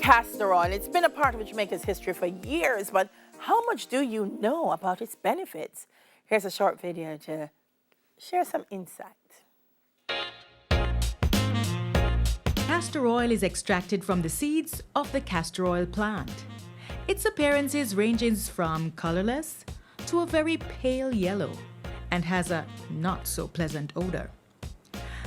Castor oil. It's been a part of Jamaica's history for years, but how much do you know about its benefits? Here's a short video to share some insight. Castor oil is extracted from the seeds of the castor oil plant. Its appearances ranges from colorless to a very pale yellow and has a not so pleasant odor.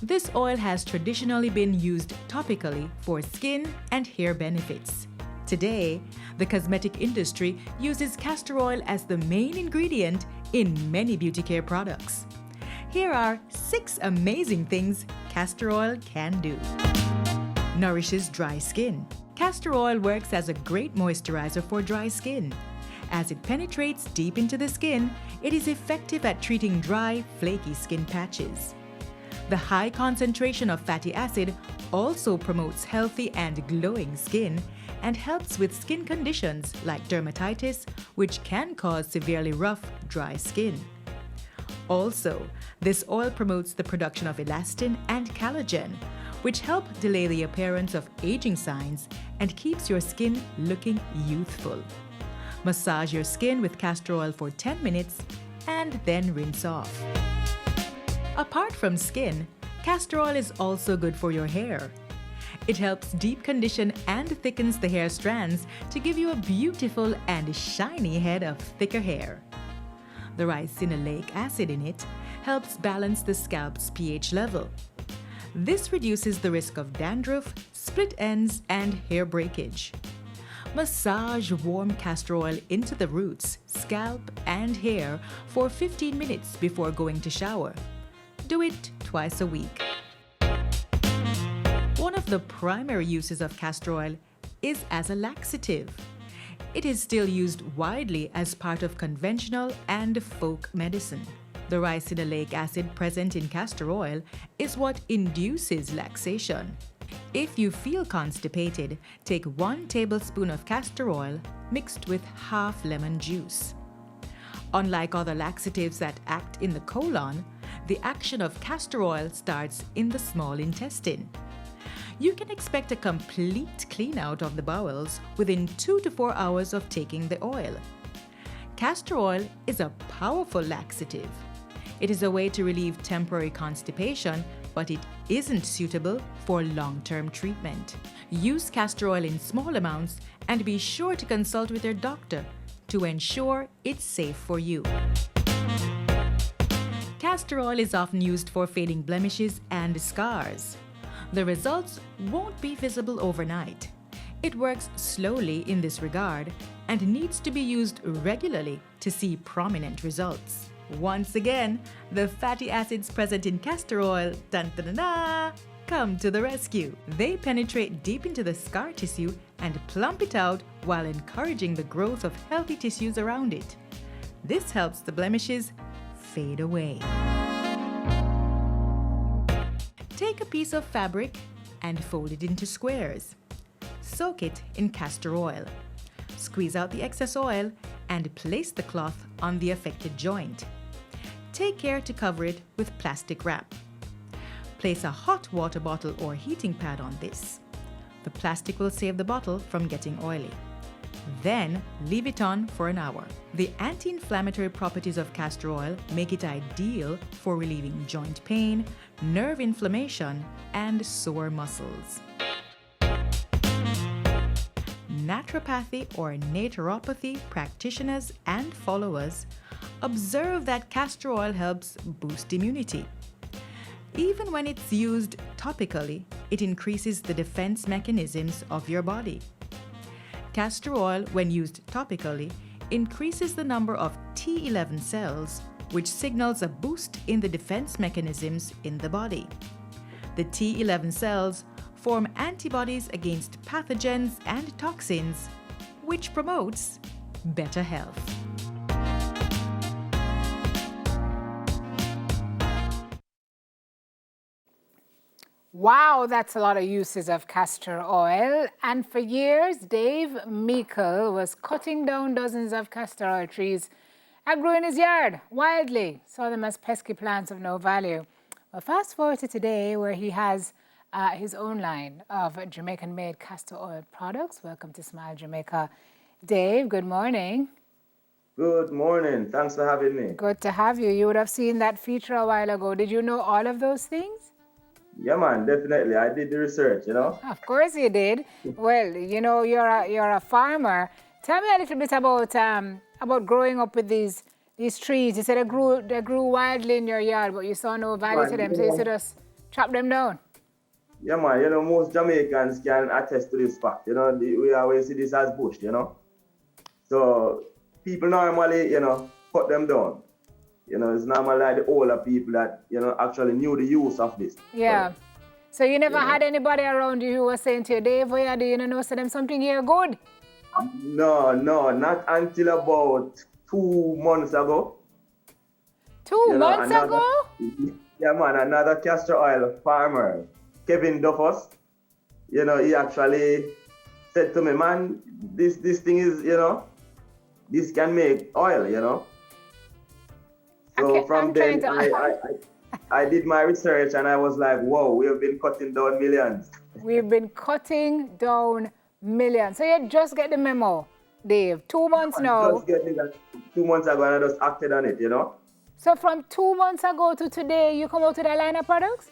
This oil has traditionally been used topically for skin and hair benefits. Today, the cosmetic industry uses castor oil as the main ingredient in many beauty care products. Here are 6 amazing things castor oil can do. Nourishes dry skin. Castor oil works as a great moisturizer for dry skin. As it penetrates deep into the skin, it is effective at treating dry, flaky skin patches. The high concentration of fatty acid also promotes healthy and glowing skin and helps with skin conditions like dermatitis, which can cause severely rough, dry skin. Also, this oil promotes the production of elastin and collagen, which help delay the appearance of aging signs and keeps your skin looking youthful. Massage your skin with castor oil for 10 minutes and then rinse off. Apart from skin, castor oil is also good for your hair. It helps deep condition and thickens the hair strands to give you a beautiful and shiny head of thicker hair. The ricinoleic acid in it helps balance the scalp's pH level. This reduces the risk of dandruff, split ends, and hair breakage. Massage warm castor oil into the roots, scalp, and hair for 15 minutes before going to shower. Do it twice a week. One of the primary uses of castor oil is as a laxative. It is still used widely as part of conventional and folk medicine. The ricinoleic acid present in castor oil is what induces laxation. If you feel constipated, take 1 tablespoon of castor oil mixed with half lemon juice. Unlike other laxatives that act in the colon, the action of castor oil starts in the small intestine. You can expect a complete clean out of the bowels within 2 to 4 hours of taking the oil. Castor oil is a powerful laxative. It is a way to relieve temporary constipation, but it isn't suitable for long-term treatment. Use castor oil in small amounts and be sure to consult with your doctor to ensure it's safe for you. Castor oil is often used for fading blemishes and scars. The results won't be visible overnight. It works slowly in this regard and needs to be used regularly to see prominent results. Once again, the fatty acids present in castor oil, come to the rescue. They penetrate deep into the scar tissue and plump it out while encouraging the growth of healthy tissues around it. This helps the blemishes fade away. Take a piece of fabric and fold it into squares. Soak it in castor oil. Squeeze out the excess oil and place the cloth on the affected joint. Take care to cover it with plastic wrap. Place a hot water bottle or heating pad on this. The plastic will save the bottle from getting oily. Then leave it on for an hour. The anti-inflammatory properties of castor oil make it ideal for relieving joint pain, nerve inflammation, and sore muscles. Naturopathy or naturopathy practitioners and followers observe that castor oil helps boost immunity. Even when it's used topically, it increases the defense mechanisms of your body. Castor oil, when used topically, increases the number of T11 cells, which signals a boost in the defense mechanisms in the body. The T11 cells form antibodies against pathogens and toxins, which promotes better health. Wow, that's a lot of uses of castor oil. And for years, Dave Meikle was cutting down dozens of castor oil trees and grew in his yard wildly, saw them as pesky plants of no value. Well, fast forward to today, where he has his own line of Jamaican-made castor oil products. Welcome to Smile Jamaica. Dave, good morning. Good morning. Thanks for having me. Good to have you. You would have seen that feature a while ago. Did you know all of those things? Yeah, man, definitely. I did the research, you know. Of course you did. Well, you know, you're a farmer. Tell me a little bit about growing up with these trees. You said they grew wildly in your yard, but you saw no value to them, so you said just chop them down. Yeah, man. You know, most Jamaicans can attest to this fact. You know, we always see this as bush, you know. So people normally, you know, cut them down. You know, it's normally like the older people that, you know, actually knew the use of this. Yeah. So you never had anybody around you who was saying to you, Dave, what you do, you know, say them something here good? No, not until about 2 months ago. 2 months ago? Yeah, man, another castor oil farmer, Kevin Duffus, you know, he actually said to me, man, this thing is, you know, this can make oil, you know. So from then, I did my research and I was like, whoa, we have been cutting down millions. We've been cutting down millions. So you just get the memo, Dave. 2 months now. Just getting that 2 months ago and I just acted on it, you know. So from 2 months ago to today, you come out with a line of products?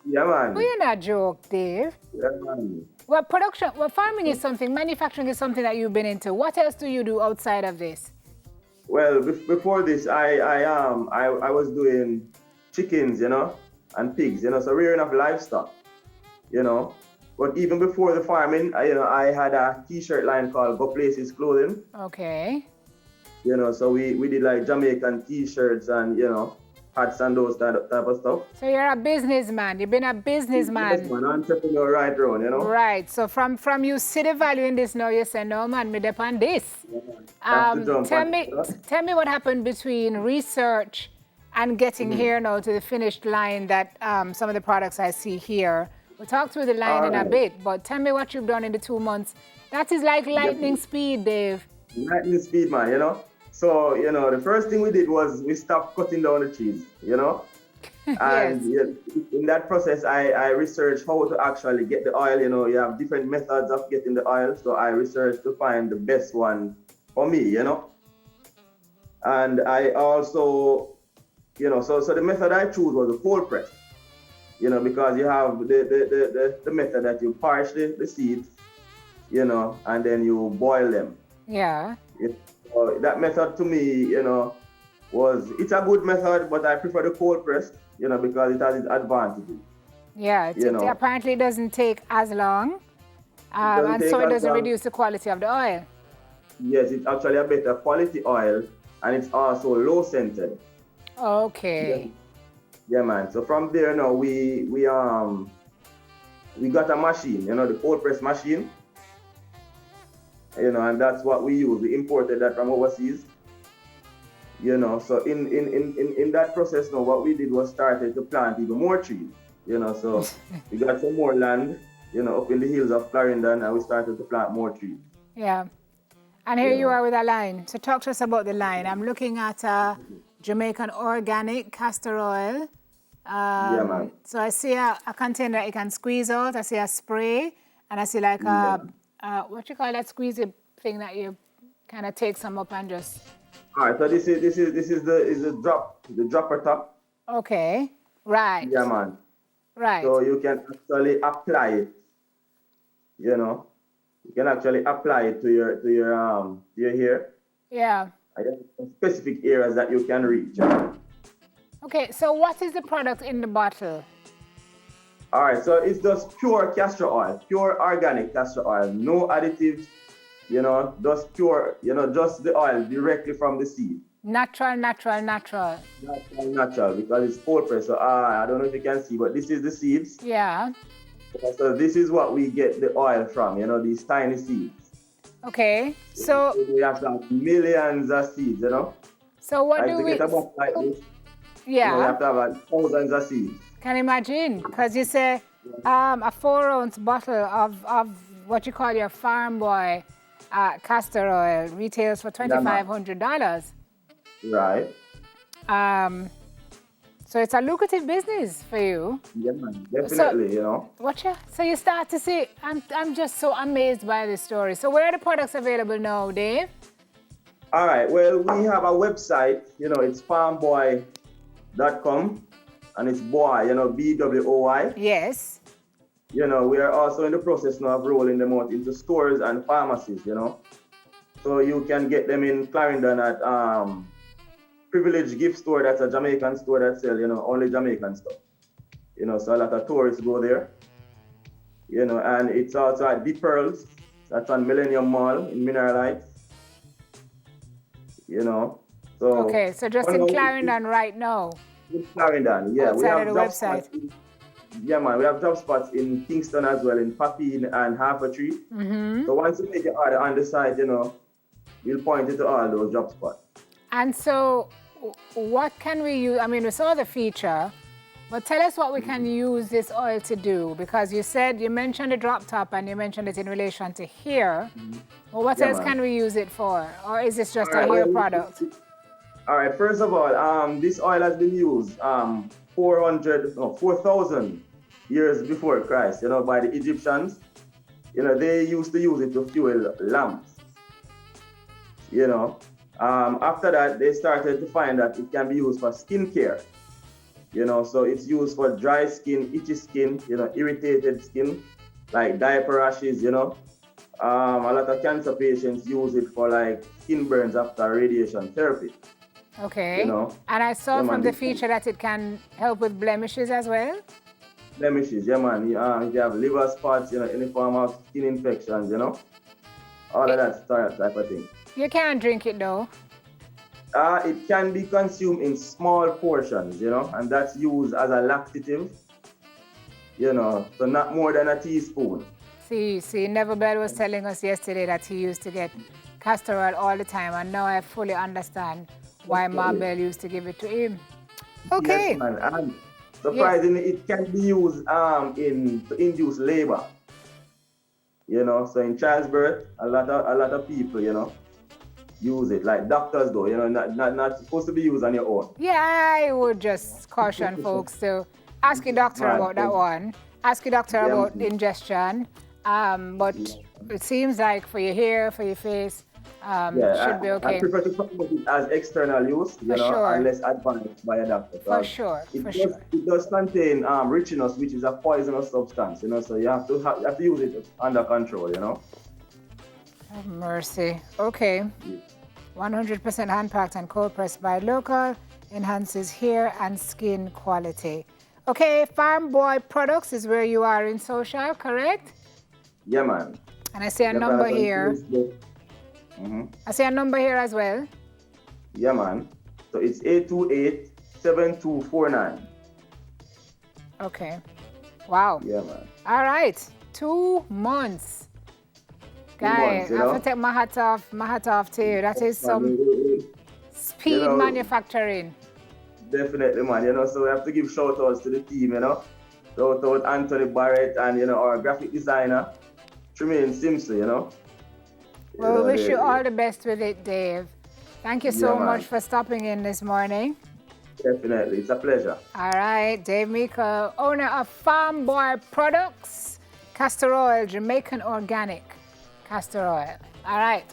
Yeah, man. Well, you're not joke, Dave. Yeah, man. Well, farming is something, manufacturing is something that you've been into. What else do you do outside of this? Well, before this, I was doing chickens, you know, and pigs, you know, so rearing of livestock, you know. But even before the farming, I had a T-shirt line called Go Places Clothing. Okay. You know, so we did like Jamaican T-shirts and, you know, hats and those type of stuff. So you're a businessman. You've been a businessman. Yes, man, entrepreneur right around, you know. Right. So from you see the value in this now, you say, no, man, me depend this. Yeah, tell me what happened between research and getting here now to the finished line that some of the products I see here. We'll talk through the line in a bit, but tell me what you've done in the 2 months. That is like lightning speed, Dave. Lightning speed, man, you know. So, you know, the first thing we did was we stopped cutting down the trees, you know. And in that process, I researched how to actually get the oil. You know, you have different methods of getting the oil. So I researched to find the best one for me, you know. And I also, you know, so the method I chose was a cold press, you know, because you have the method that you parch the seeds, you know, and then you boil them. Yeah. That method to me, you know, it's a good method, but I prefer the cold press, you know, because it has its advantages. Yeah, it apparently doesn't take as long, and so it doesn't reduce the quality of the oil. Yes, it's actually a better quality oil, and it's also low scented. Okay. Yeah, man. So from there now, we got a machine, you know, the cold press machine. You know, and that's what we use. We imported that from overseas. You know, so in that process now, what we did was started to plant even more trees. You know, so we got some more land, you know, up in the hills of Clarendon, and we started to plant more trees. Yeah. And here you are with a line. So talk to us about the line. I'm looking at Jamaican organic castor oil. Yeah, man. So I see a container that you can squeeze out. I see a spray, and I see like what you call that squeezy thing that you kind of take some up and just. All right. So this is the dropper top. Okay. Right. Yeah, man. Right. So you can actually apply it. You know, you can actually apply it to your hair. Yeah. Specific areas that you can reach. Okay. So what is the product in the bottle? All right, so it's just pure castor oil, pure organic castor oil, no additives, you know, just pure, you know, just the oil directly from the seed. Natural. Natural, because it's cold press. So I don't know if you can see, but this is the seeds. Yeah. So this is what we get the oil from, you know, these tiny seeds. Okay, so we have like millions of seeds, you know. So what do to we? Get a box like this, yeah. You know, we have to have like thousands of seeds. Can imagine, because you say a 4-ounce bottle of what you call your farm boy castor oil retails for $2,500. Right. So it's a lucrative business for you. Yeah, man, definitely, So you start to see, I'm just so amazed by this story. So where are the products available now, Dave? All right, well, we have a website, it's farmboy.com, and it's boy, BWOY. Yes. We are also in the process now of rolling them out into stores and pharmacies, So you can get them in Clarendon at Privilege Gift Store. That's a Jamaican store that sells, only Jamaican stuff. So a lot of tourists go there. And it's also at Deep Pearls. That's on Millennium Mall in Mineral Heights. So Okay, so just in Clarendon right now. In Clarendon, yeah. Outside of the website. Yeah, man, we have job spots in Kingston as well, in Papine and Half a Tree. Mm-hmm. So once you make your order on the site, we'll point you to all those job spots. And so what can we use? I mean, we saw the feature, but tell us what we can use this oil to do, because you mentioned the drop top and you mentioned it in relation to hair. Well, what else can we use it for? Or is this just a hair product? All right, first of all, this oil has been used 4,000 years before Christ, by the Egyptians. They used to use it to fuel lamps. After that, they started to find that it can be used for skincare. So it's used for dry skin, itchy skin, irritated skin, like diaper rashes, a lot of cancer patients use it for like skin burns after radiation therapy. Okay. And I saw from the feature that it can help with blemishes as well. Blemishes, yeah, man. If you have liver spots, any form of skin infections, all of that type of thing. You can't drink it though. It can be consumed in small portions, and that's used as a laxative, so not more than a teaspoon. See, Neverbell was telling us yesterday that he used to get castor oil all the time, and now I fully understand why Marbell used to give it to him. Okay. Yes, man. And surprisingly, it can be used to induce labor. So in childbirth, a lot of people, use it, like doctors though, not supposed to be used on your own. Yeah, I would just caution folks to ask your doctor about that one. Ask your doctor about ingestion. But it seems like for your hair, for your face, should be okay. I prefer to promote it as external use, unless advised by a doctor. For sure. It does contain richinous, which is a poisonous substance, so you have to use it under control, Oh, mercy. Okay. 100% hand-packed and cold-pressed by local, enhances hair and skin quality. Okay, Farm Boy Products is where you are in social, correct? Yeah, man. And I see a number here. I see a number here as well. Yeah, man. So it's 828-7249. Okay. Wow. Yeah, man. All right. 2 months. Guy, I have to take my hat off to you. That is some speed manufacturing. Definitely, man. So we have to give shout outs to the team, Shout out Anthony Barrett and, our graphic designer, Tremaine Simpson, Well, we wish you all the best with it, Dave. Thank you so much for stopping in this morning. Definitely. It's a pleasure. All right. Dave Meeker, owner of Farm Boy Products, Castor Oil, Jamaican Organic Castor Oil. All right.